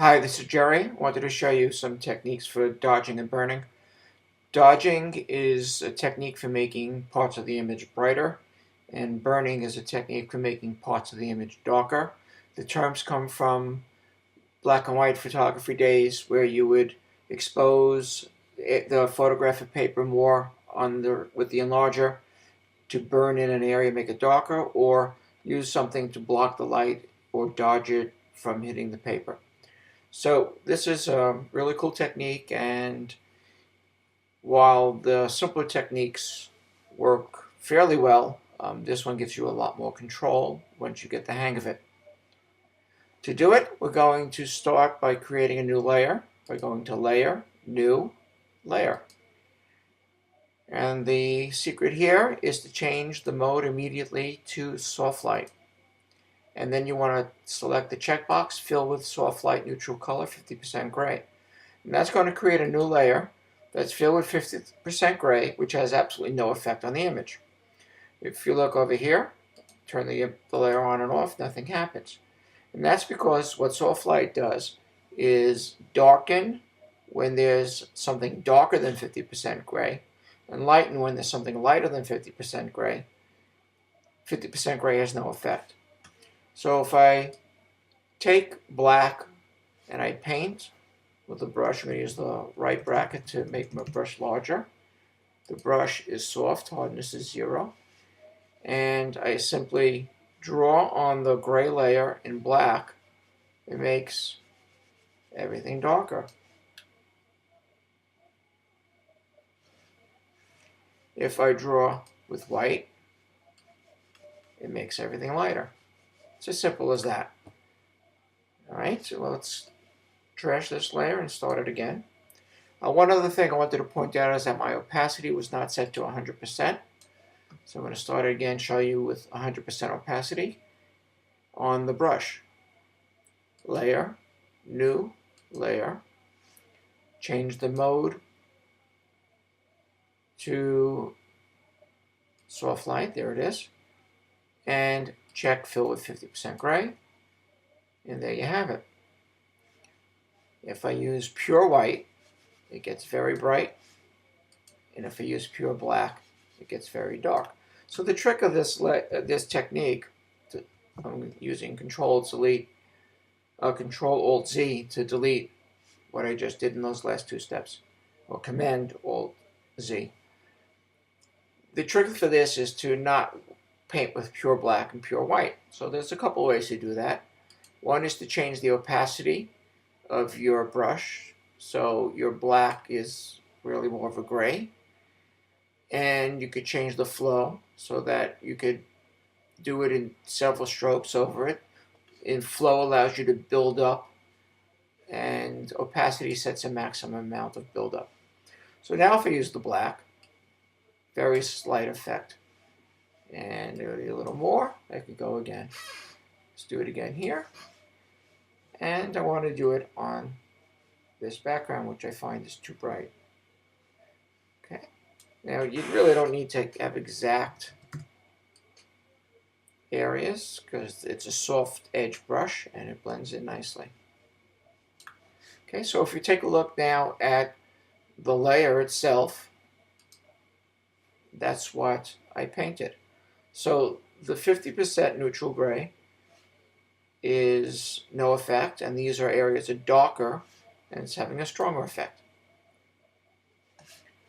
Hi, this is Jerry. I wanted to show you some techniques for dodging and burning. Dodging is a technique for making parts of the image brighter, and burning is a technique for making parts of the image darker. The terms come from black and white photography days where you would expose the photographic paper more with the enlarger to burn in an area, make it darker, or use something to block the light or dodge it from hitting the paper. So this is a really cool technique, and while the simpler techniques work fairly well, this one gives you a lot more control once you get the hang of it. To do it, we're going to start by creating a new layer by going to Layer, New, Layer. And the secret here is to change the mode immediately to soft light. And then you want to select the checkbox, Fill with Soft Light Neutral Color, 50% Gray. And that's going to create a new layer that's filled with 50% gray, which has absolutely no effect on the image. If you look over here, turn the layer on and off, nothing happens. And that's because what soft light does is darken when there's something darker than 50% gray, and lighten when there's something lighter than 50% gray. 50% gray has no effect. So if I take black and I paint with the brush, I'm going to use the right bracket to make my brush larger. The brush is soft, hardness is 0. And I simply draw on the gray layer in black. It makes everything darker. If I draw with white, it makes everything lighter. It's as simple as that. Alright, so let's trash this layer and start it again. One other thing I wanted to point out is that my opacity was not set to 100%. So I'm going to start it again, show you with 100% opacity on the brush. Layer, New, Layer. Change the mode to soft light, there it is. And check Fill with 50% gray. And there you have it. If I use pure white, it gets very bright. And if I use pure black, it gets very dark. So the trick of this technique, I'm using Control-Alt-Z to delete what I just did in those last two steps, or Command-Alt-Z. The trick for this is to not paint with pure black and pure white. So there's a couple ways to do that. One is to change the opacity of your brush, so your black is really more of a gray. And you could change the flow so that you could do it in several strokes over it. And flow allows you to build up, and opacity sets a maximum amount of buildup. So now if I use the black, very slight effect. And do it a little more. I could go again. Let's do it again here. And I want to do it on this background, which I find is too bright. Okay. Now you really don't need to have exact areas because it's a soft edge brush and it blends in nicely. Okay, so if you take a look now at the layer itself, that's what I painted. So the 50% neutral gray is no effect, and these are areas that are darker, and it's having a stronger effect.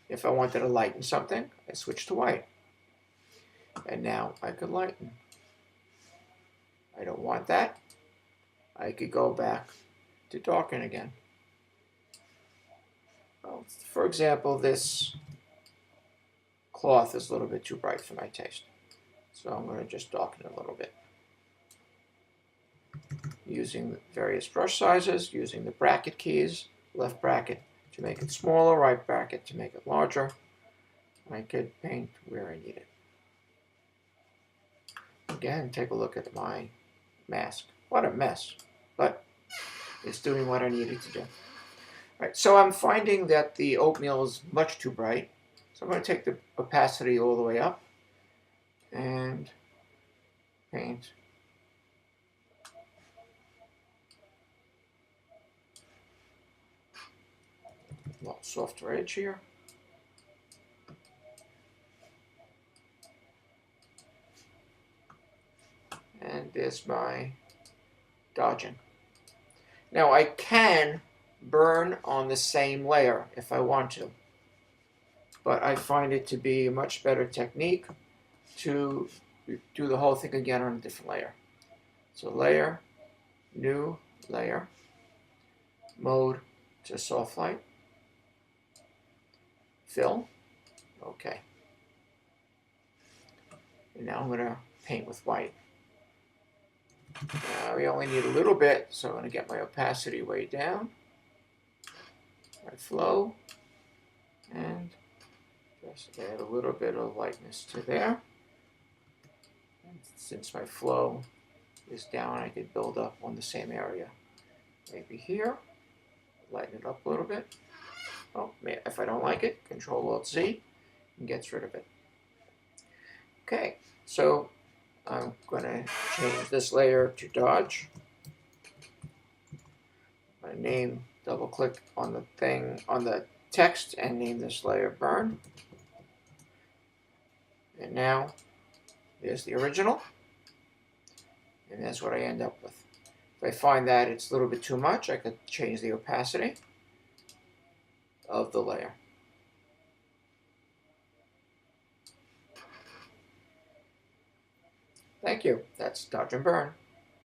If I wanted to lighten something, I switch to white. And now I could lighten. I don't want that. I could go back to darken again. Well, for example, this cloth is a little bit too bright for my taste. So I'm going to just darken it a little bit. Using the various brush sizes, using the bracket keys, left bracket to make it smaller, right bracket to make it larger. I could paint where I need it. Again, take a look at my mask. What a mess, but it's doing what I needed to do. All right, so I'm finding that the oatmeal is much too bright. So I'm going to take the opacity all the way up and paint softer edge here. And there's my dodging. Now I can burn on the same layer if I want to, but I find it to be a much better technique to do the whole thing again on a different layer. So layer, new layer, mode to soft light, fill, okay. And now I'm going to paint with white. We only need a little bit, so I'm going to get my opacity way down, my flow, and just add a little bit of lightness to there. And since my flow is down, I could build up on the same area. Maybe here, lighten it up a little bit. Oh, if I don't like it, Control-Alt-Z and gets rid of it. Okay, so I'm going to change this layer to dodge. I'm going to name, double click on the thing, on the text, and name this layer burn. And now there's the original, and that's what I end up with. If I find that it's a little bit too much, I could change the opacity of the layer. Thank you. That's Dodge and Burn.